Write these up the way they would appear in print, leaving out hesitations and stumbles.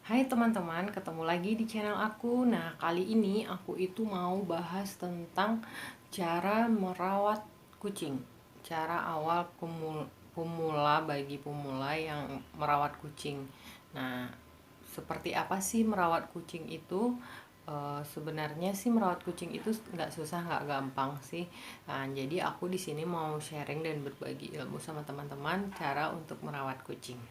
Hai teman-teman, ketemu lagi di channel aku. Nah, kali ini aku itu mau bahas tentang cara merawat kucing. Cara awal pemula bagi pemula yang merawat kucing. Nah, seperti apa sih merawat kucing itu? Sebenarnya sih merawat kucing itu nggak susah, nggak gampang sih. Nah, jadi aku di sini mau sharing dan berbagi ilmu sama teman-teman cara untuk merawat kucing.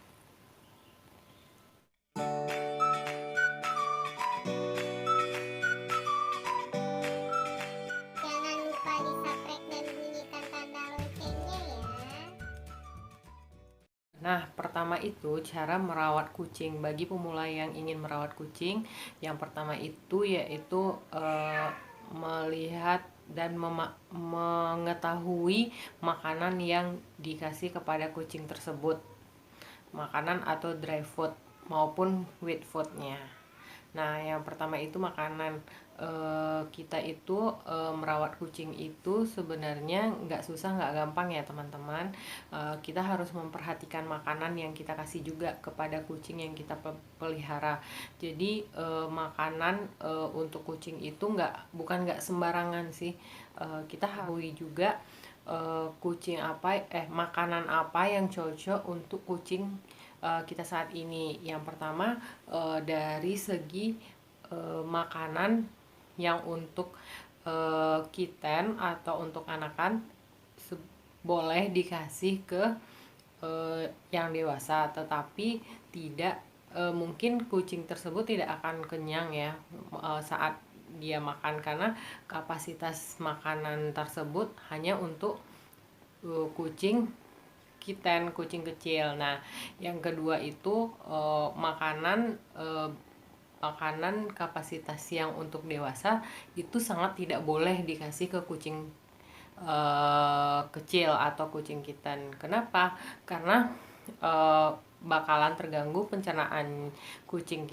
Jangan lupa di-subscribe dan bunyikan tanda loncengnya ya. Nah, pertama itu cara merawat kucing bagi pemula yang ingin merawat kucing. Yang pertama itu yaitu melihat dan mengetahui makanan yang dikasih kepada kucing tersebut, makanan atau dry food maupun wet foodnya. Nah, yang pertama itu makanan. Kita itu merawat kucing itu sebenarnya nggak susah, nggak gampang ya teman-teman. Kita harus memperhatikan makanan yang kita kasih juga kepada kucing yang kita pelihara. Jadi makanan untuk kucing itu bukan nggak sembarangan sih. Kita harus juga kucing apa makanan apa yang cocok untuk kucing kita saat ini. Yang pertama dari segi makanan yang untuk kitten atau untuk anakan boleh dikasih ke yang dewasa, tetapi tidak mungkin kucing tersebut tidak akan kenyang ya saat dia makan, karena kapasitas makanan tersebut hanya untuk kucing kitten, kucing kecil. Nah, yang kedua itu makanan kapasitas yang untuk dewasa itu sangat tidak boleh dikasih ke kucing kecil atau kucing kitten. Kenapa? Karena bakalan terganggu pencernaan kucing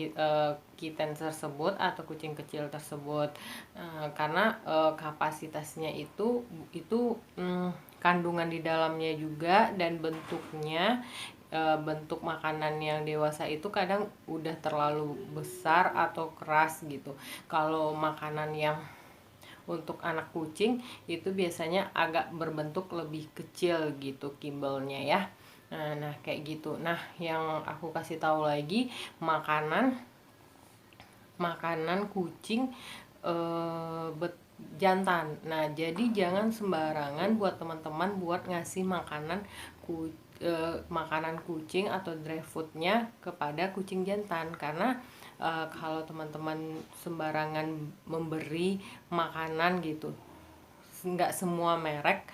kitten tersebut atau kucing kecil tersebut. Karena kapasitasnya itu kandungan di dalamnya juga, dan bentuk makanan yang dewasa itu kadang udah terlalu besar atau keras gitu. Kalau makanan yang untuk anak kucing itu biasanya agak berbentuk lebih kecil gitu kibelnya ya. Nah, kayak gitu. Nah, yang aku kasih tahu lagi, makanan makanan kucing eh, jantan. Nah, jadi jangan sembarangan buat teman-teman buat ngasih makanan kucing atau dry foodnya kepada kucing jantan, karena kalau teman-teman sembarangan memberi makanan gitu, nggak semua merek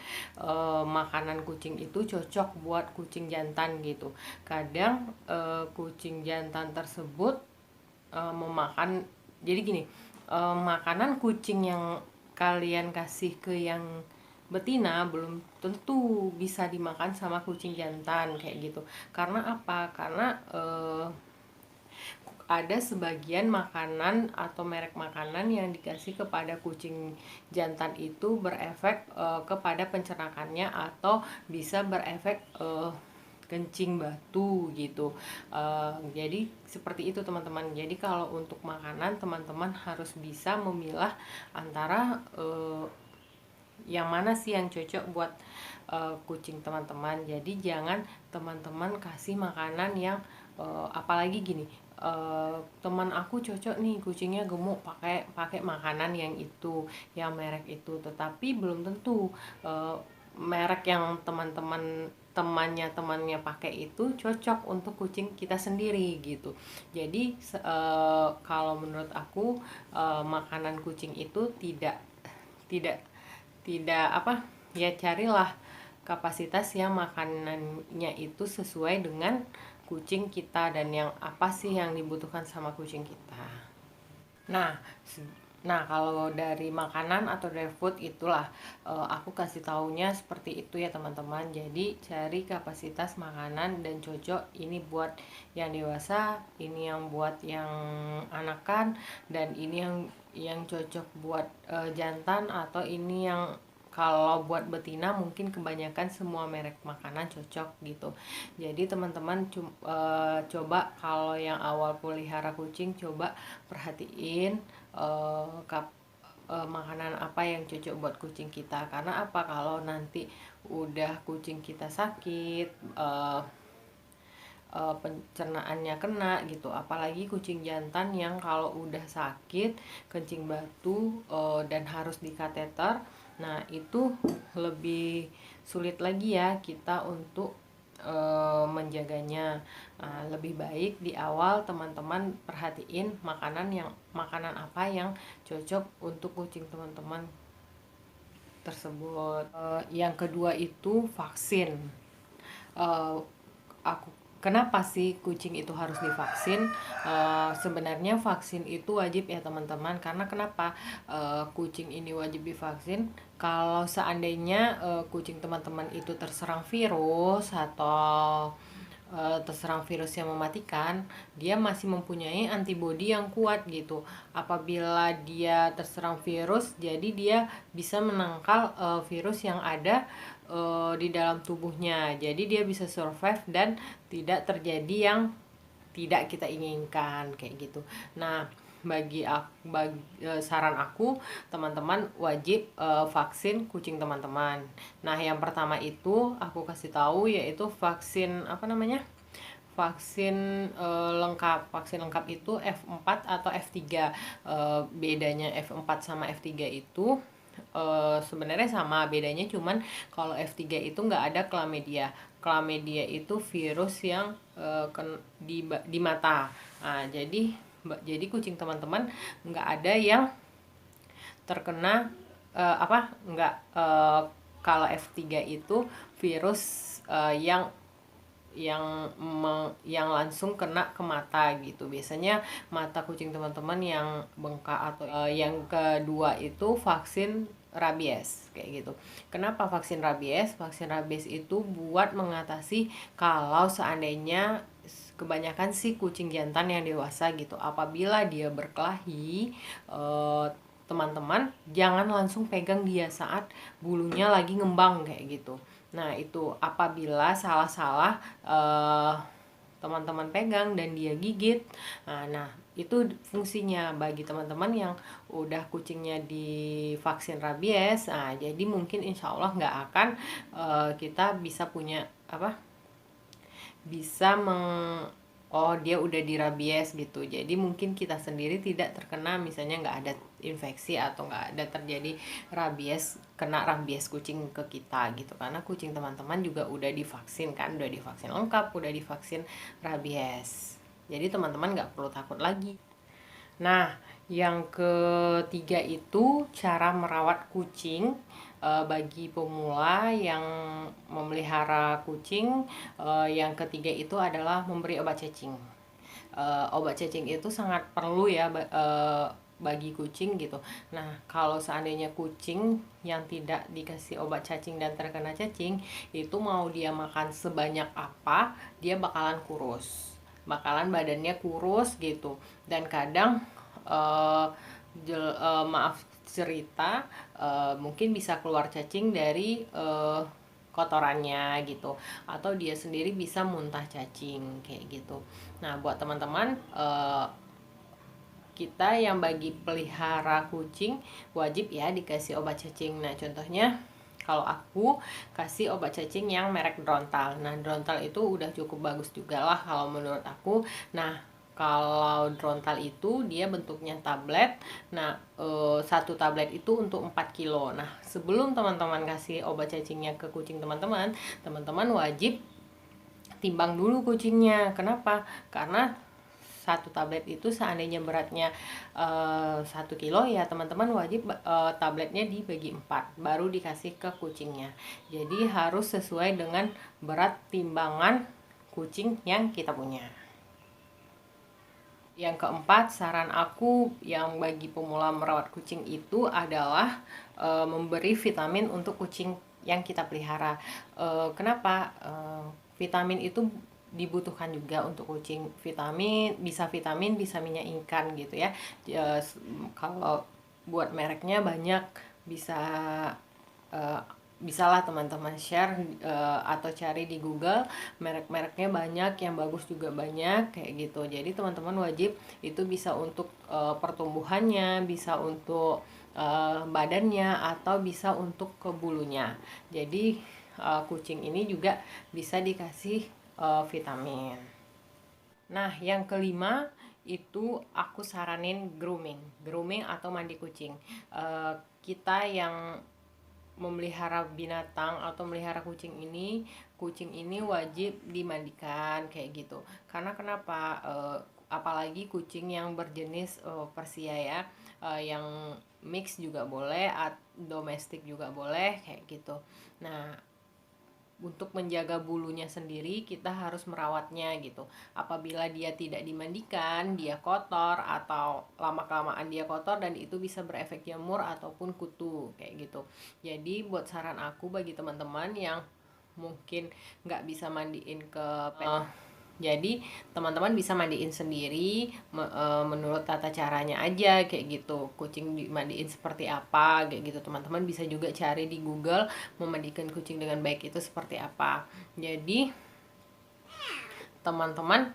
makanan kucing itu cocok buat kucing jantan gitu. Kadang kucing jantan tersebut memakan, jadi gini, makanan kucing yang kalian kasih ke yang betina belum tentu bisa dimakan sama kucing jantan kayak gitu. Karena apa? Karena ada sebagian makanan atau merek makanan yang dikasih kepada kucing jantan itu berefek kepada pencernakannya, atau bisa berefek kencing batu gitu. Jadi seperti itu teman-teman. Jadi kalau untuk makanan, teman-teman harus bisa memilah antara yang mana sih yang cocok buat kucing teman-teman. Jadi jangan teman-teman kasih makanan yang apalagi gini, teman aku cocok nih kucingnya gemuk, pakai pakai makanan yang itu, yang merek itu, tetapi belum tentu merek yang temannya pakai itu cocok untuk kucing kita sendiri gitu. Jadi kalau menurut aku makanan kucing itu tidak tidak apa ya, carilah kapasitas yang makanannya itu sesuai dengan kucing kita dan yang apa sih yang dibutuhkan sama kucing kita. Nah, kalau dari makanan atau dari food itulah aku kasih taunya seperti itu ya teman-teman. Jadi cari kapasitas makanan dan cocok, ini buat yang dewasa, ini yang buat yang anakan, dan ini yang cocok buat jantan, atau ini yang kalau buat betina mungkin kebanyakan semua merek makanan cocok gitu. Jadi teman-teman coba kalau yang awal pelihara kucing, coba perhatiin makanan apa yang cocok buat kucing kita. Karena apa, kalau nanti udah kucing kita sakit, pencernaannya kena gitu, apalagi kucing jantan yang kalau udah sakit kencing batu dan harus dikateter, nah itu lebih sulit lagi ya kita untuk menjaganya. Nah, lebih baik di awal teman-teman perhatiin makanan apa yang cocok untuk kucing teman-teman tersebut. Yang kedua itu vaksin. Aku Kenapa sih kucing itu harus divaksin? Sebenarnya vaksin itu wajib ya teman-teman. Karena kenapa kucing ini wajib divaksin? Kalau seandainya kucing teman-teman itu terserang virus atau terserang virus yang mematikan, dia masih mempunyai antibodi yang kuat gitu. Apabila dia terserang virus, jadi dia bisa menangkal virus yang ada di dalam tubuhnya. Jadi dia bisa survive dan tidak terjadi yang tidak kita inginkan kayak gitu. Nah, saran aku, teman-teman wajib vaksin kucing teman-teman. Nah, yang pertama itu aku kasih tahu yaitu vaksin apa namanya? Vaksin lengkap. Vaksin lengkap itu F4 atau F3. Bedanya F4 sama F3 itu sebenarnya sama, bedanya cuman kalau F3 itu nggak ada chlamydia. Chlamydia itu virus yang di mata. Nah, jadi kucing teman-teman nggak ada yang terkena kalau F3 itu virus yang langsung kena ke mata gitu. Biasanya mata kucing teman-teman yang bengkak atau yang kedua itu vaksin rabies kayak gitu. Kenapa vaksin rabies? Vaksin rabies itu buat mengatasi kalau seandainya kebanyakan sih kucing jantan yang dewasa gitu, apabila dia berkelahi, teman-teman jangan langsung pegang dia saat bulunya lagi ngembang kayak gitu. Nah, itu apabila salah-salah teman-teman pegang dan dia gigit, nah itu fungsinya bagi teman-teman yang udah kucingnya divaksin rabies. Nah, jadi mungkin insya Allah nggak akan kita bisa punya oh dia udah di rabies gitu, jadi mungkin kita sendiri tidak terkena, misalnya nggak ada infeksi atau nggak ada terjadi kena rabies kucing ke kita gitu, karena kucing teman-teman juga udah divaksin kan, udah divaksin lengkap, udah divaksin rabies, jadi teman-teman nggak perlu takut lagi. Nah, yang ketiga itu cara merawat kucing bagi pemula yang memelihara kucing. Yang ketiga itu adalah memberi obat cacing. Obat cacing itu sangat perlu ya bagi kucing gitu. Nah, kalau seandainya kucing yang tidak dikasih obat cacing dan terkena cacing, itu mau dia makan sebanyak apa, dia bakalan kurus. Bakalan badannya kurus gitu. Dan kadang maaf cerita, mungkin bisa keluar cacing dari kotorannya gitu, atau dia sendiri bisa muntah cacing kayak gitu. Nah, buat teman-teman kita yang bagi pelihara kucing wajib ya dikasih obat cacing. Nah, contohnya kalau aku kasih obat cacing yang merek Drontal. Nah, Drontal itu udah cukup bagus juga lah kalau menurut aku. Nah, kalau Drontal itu dia bentuknya tablet. Nah, satu tablet itu untuk 4 kilo. Nah, sebelum teman-teman kasih obat cacingnya ke kucing teman-teman, teman-teman wajib timbang dulu kucingnya. Kenapa? Karena satu tablet itu seandainya beratnya 1 kilo ya teman-teman wajib tabletnya dibagi 4 baru dikasih ke kucingnya. Jadi harus sesuai dengan berat timbangan kucing yang kita punya. Yang keempat, saran aku yang bagi pemula merawat kucing itu adalah memberi vitamin untuk kucing yang kita pelihara. Kenapa? Vitamin itu dibutuhkan juga untuk kucing. Vitamin bisa minyak ikan gitu ya. Kalau buat mereknya banyak, bisa bisalah teman-teman share atau cari di Google, merek-mereknya banyak, yang bagus juga banyak kayak gitu. Jadi teman-teman wajib itu bisa untuk pertumbuhannya, bisa untuk badannya, atau bisa untuk ke bulunya. Jadi kucing ini juga bisa dikasih vitamin. Nah, yang kelima itu aku saranin grooming atau mandi kucing. Kita yang memelihara binatang atau melihara kucing ini wajib dimandikan kayak gitu. Karena kenapa? Apalagi kucing yang berjenis Persia ya, yang mix juga boleh, domestik juga boleh kayak gitu. Nah, untuk menjaga bulunya sendiri kita harus merawatnya gitu. Apabila dia tidak dimandikan, dia kotor, atau lama-kelamaan dia kotor, dan itu bisa berefek jamur ataupun kutu kayak gitu. Jadi buat saran aku bagi teman-teman yang mungkin nggak bisa mandiin ke jadi teman-teman bisa mandiin sendiri menurut tata caranya aja kayak gitu. Kucing dimandiin seperti apa kayak gitu. Teman-teman bisa juga cari di Google memandikan kucing dengan baik itu seperti apa. Jadi teman-teman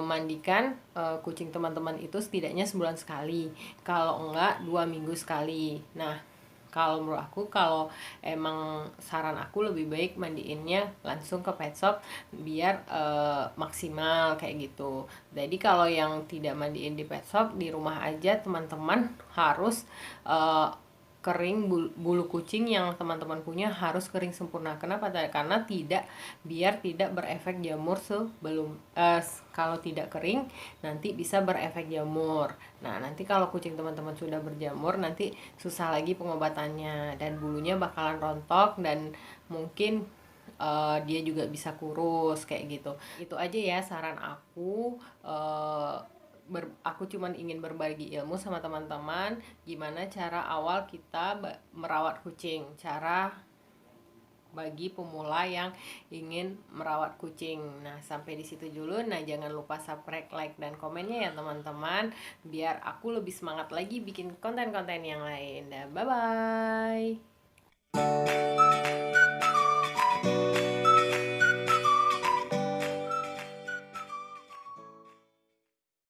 mandikan kucing teman-teman itu setidaknya sebulan sekali. Kalau enggak 2 minggu sekali. Nah, kalau menurut aku, kalau emang saran aku lebih baik mandiinnya langsung ke pet shop biar maksimal kayak gitu. Jadi kalau yang tidak mandiin di pet shop, di rumah aja teman-teman harus kering, bulu kucing yang teman-teman punya harus kering sempurna. Kenapa? Karena biar tidak berefek jamur sebelum kalau tidak kering nanti bisa berefek jamur. Nah, nanti kalau kucing teman-teman sudah berjamur, nanti susah lagi pengobatannya dan bulunya bakalan rontok, dan mungkin dia juga bisa kurus kayak gitu. Itu aja ya saran aku. Aku cuman ingin berbagi ilmu sama teman-teman gimana cara awal kita merawat kucing, cara bagi pemula yang ingin merawat kucing. Nah, sampai di situ dulu. Nah, jangan lupa subscribe, like, dan komennya ya teman-teman, biar aku lebih semangat lagi bikin konten-konten yang lain. Dan bye bye.